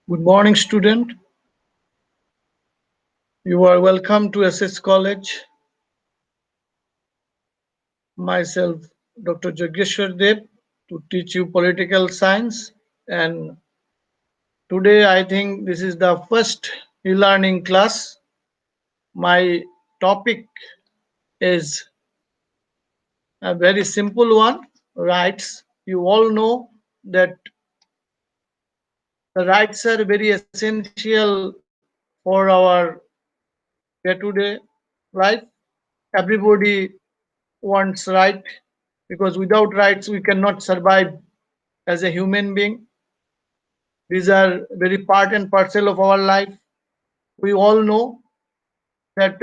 Good morning, student. You are welcome to SS College. Myself, Dr. Yagneswar Deb, to teach you political science. And today, I think this is the first e-learning class. My topic is a very simple one: rights. You all know that the rights are very essential for our day-to-day life. Everybody wants right because without rights we cannot survive as a human being. These are very part and parcel of our life. We all know that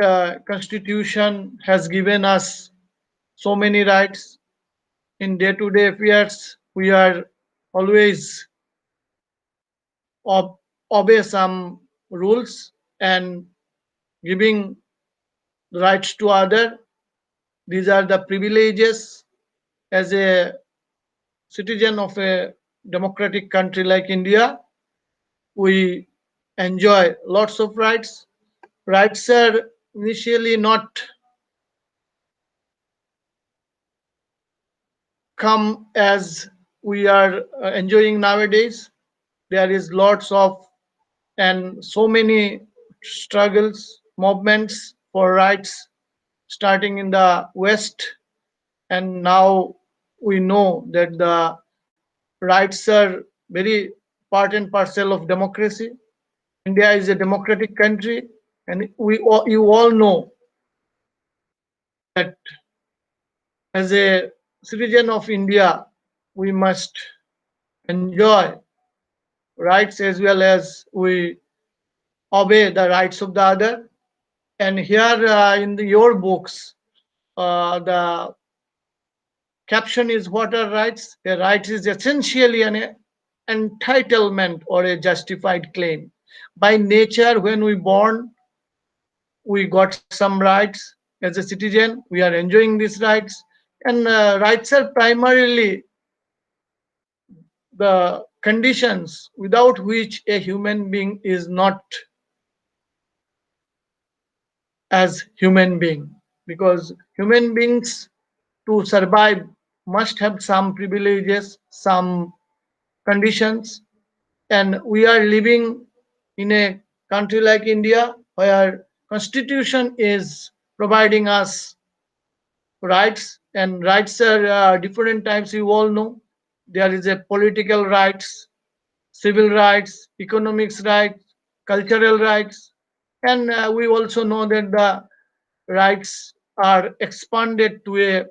constitution has given us so many rights in day-to-day affairs. We are always ob- obey some rules and giving rights to other. These are the privileges as a citizen of a democratic country like India. We enjoy lots of rights. Rights are initially not come as we are enjoying nowadays. There is lots of and so many struggles, movements for rights starting in the West, and now we know that the rights are very part and parcel of democracy. India is a democratic country, and you all know that as a citizen of India, we must enjoy rights as well as we obey the rights of the other. And here your books, the caption is what are rights? A right is essentially an entitlement or a justified claim. By nature, when we born, we got some rights. As a citizen, we are enjoying these rights. And rights are primarily the conditions without which a human being is not as human being, because human beings to survive must have some privileges, some conditions, and we are living in a country like India where constitution is providing us rights, and rights are different types. You all know there is a political rights, civil rights, economics rights, cultural rights, and we also know that the rights are expanded to a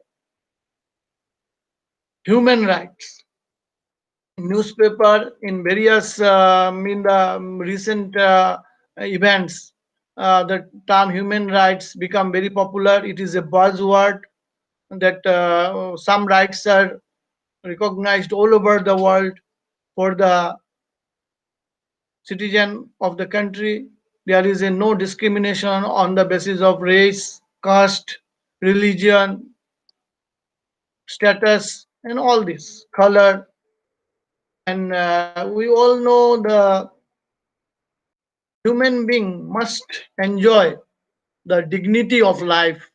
human rights. In newspaper, in various in the recent events, the term human rights become very popular. It is a buzzword that some rights are recognized all over the world for the citizen of the country. There is a no discrimination on the basis of race, caste, religion, status, and all this color. And we all know the human being must enjoy the dignity of life.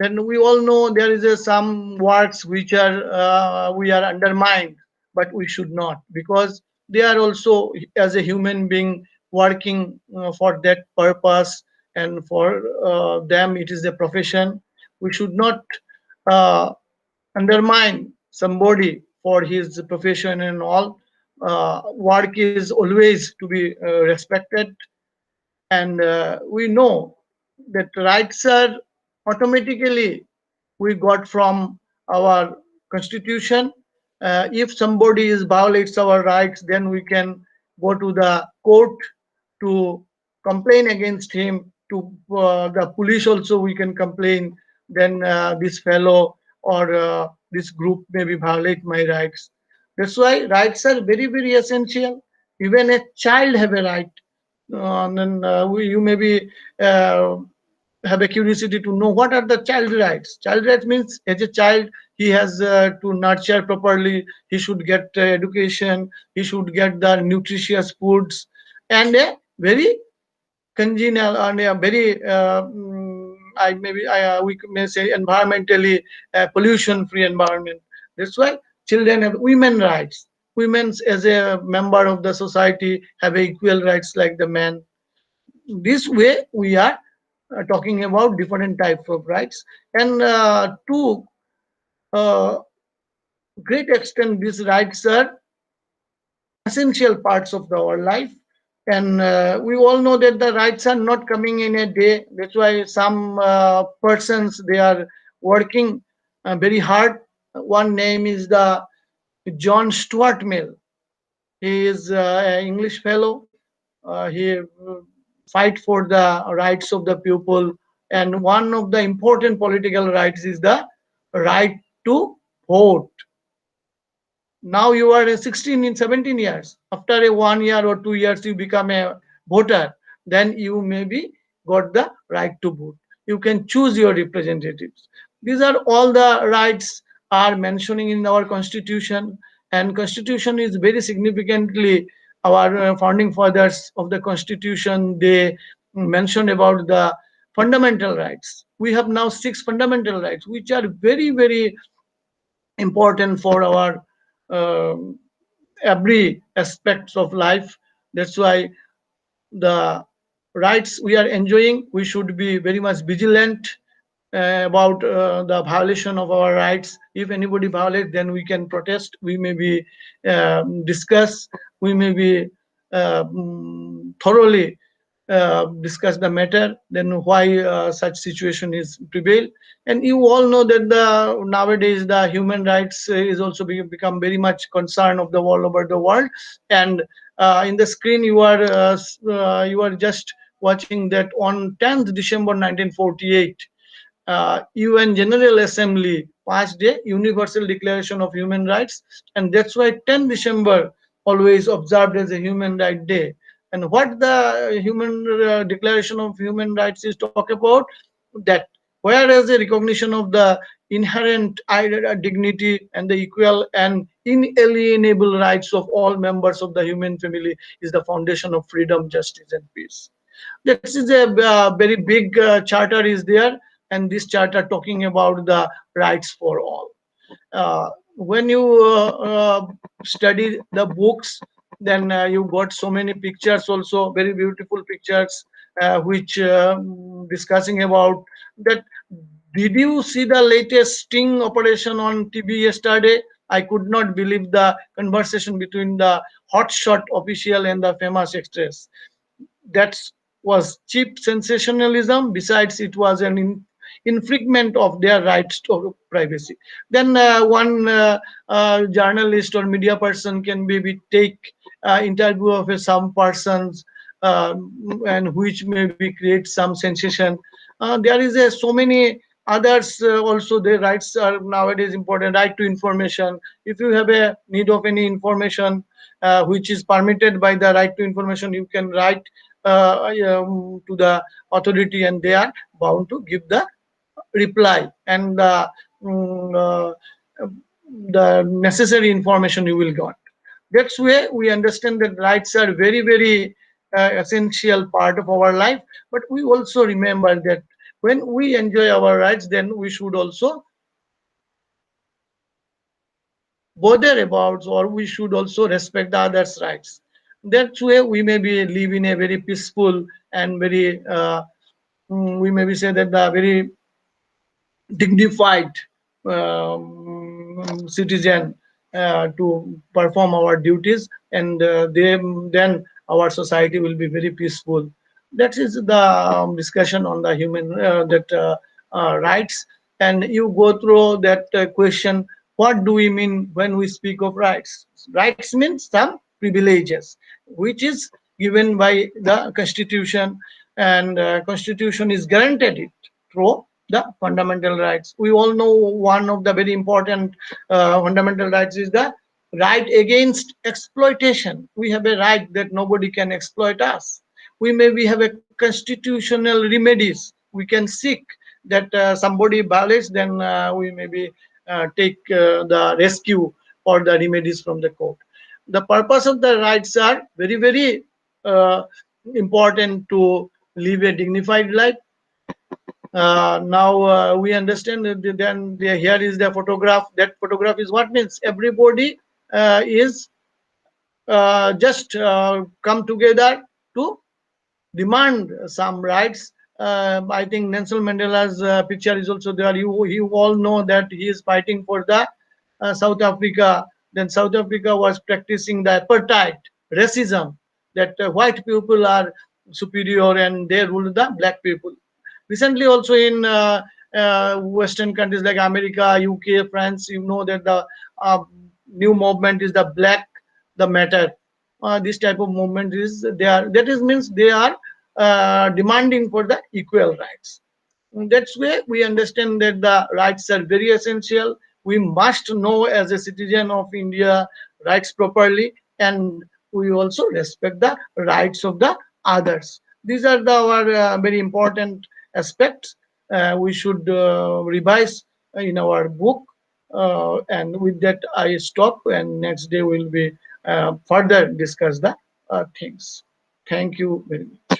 Then we all know there is some works which are we are undermined, but we should not, because they are also as a human being working for that purpose, and for them it is a profession. We should not uh, undermine somebody for his profession and all. Work is always to be respected, and we know that rights are automatically we got from our constitution. If somebody is violates our rights, then we can go to the court to complain against him. To the police also we can complain. Then this fellow or this group maybe violate my rights. That's why rights are very essential. Even a child have a right. Then you maybe uh, have a curiosity to know what are the child rights. Child rights means as a child he has to nurture properly. He should get education. He should get the nutritious foods. and a very congenial and a very we may say environmentally pollution free environment. That's why children have women rights. Women as a member of the society have equal rights like the men. This way we are talking about different types of rights, and to uh, great extent these rights are essential parts of our life. And we all know that the rights are not coming in a day. That's why some persons they are working very hard. One name is the John Stuart Mill. He is an English fellow. He fight for the rights of the people, and one of the important political rights is the right to vote. Now you are 16 in 17 years. After a 1 year or 2 years, you become a voter. Then you maybe got the right to vote. You can choose your representatives. These are all the rights are mentioning in our constitution, and constitution is very significantly our founding fathers of the constitution. They mentioned about the fundamental rights. We have now six fundamental rights, which are very important for our um every aspects of life. That's why the rights we are enjoying, we should be very much vigilant about the violation of our rights. If anybody violates, then we can protest. We may be discuss. We may be thoroughly discuss the matter. Then why such situation is prevail. And you all know that the nowadays the human rights is also become very much concern of the all over the world. And in the screen you are just watching that on 10th December 1948 UN General Assembly passed a Universal Declaration of Human Rights, and that's why 10 December always observed as a Human Right Day. And what the Human Declaration of Human Rights is talk about, that whereas a recognition of the inherent dignity and the equal and inalienable rights of all members of the human family is the foundation of freedom, justice, and peace. This is a very big charter is there, and this charter talking about the rights for all. When you study the books, then you got so many pictures also, very beautiful pictures, which discussing about that. Did you see the latest sting operation on TV yesterday? I could not believe the conversation between the hotshot official and the famous actress. That was cheap sensationalism. Besides, it was an infringement of their rights to privacy. Then one journalist or media person can maybe take interview of some persons, and which maybe create some sensation. There is so many others also. Their rights are nowadays important. Right to information. If you have a need of any information which is permitted by the right to information, you can write to the authority, and they are bound to give the reply and mm, uh, the necessary information you will get. That's why we understand that rights are very essential part of our life. But we also remember that when we enjoy our rights, then we should also bother about, or we should also respect the others' rights. That's why we maybe live in a very peaceful and very we maybe say that the very dignified citizen to perform our duties, and then our society will be very peaceful. That is the discussion on the human that rights. And you go through that question, what do we mean when we speak of rights? Rights means some privileges which is given by the constitution, and constitution is guaranteed it through the fundamental rights. We all know one of the very important fundamental rights is the right against exploitation. We have a right that nobody can exploit us. We maybe have a constitutional remedies. We can seek that somebody violates, then we maybe take the rescue or the remedies from the court. The purpose of the rights are very uh, important to live a dignified life. Now we understand that here is the photograph. That photograph is what means everybody is just come together to demand some rights. I think Nelson Mandela's picture is also there. You all know that he is fighting for the South Africa. Then South Africa was practicing the apartheid, racism, that white people are superior and they rule the black people. Recently, also in Western countries like America, UK, France, you know that the uh, new movement is the Black the Matter. This type of movement is they are that is means they are demanding for the equal rights. That's why we understand that the rights are very essential. We must know as a citizen of India rights properly, and we also respect the rights of the others. These are our very important aspects. We should revise in our book. And with that, I stop, and next day we'll be further discuss the things. Thank you very much.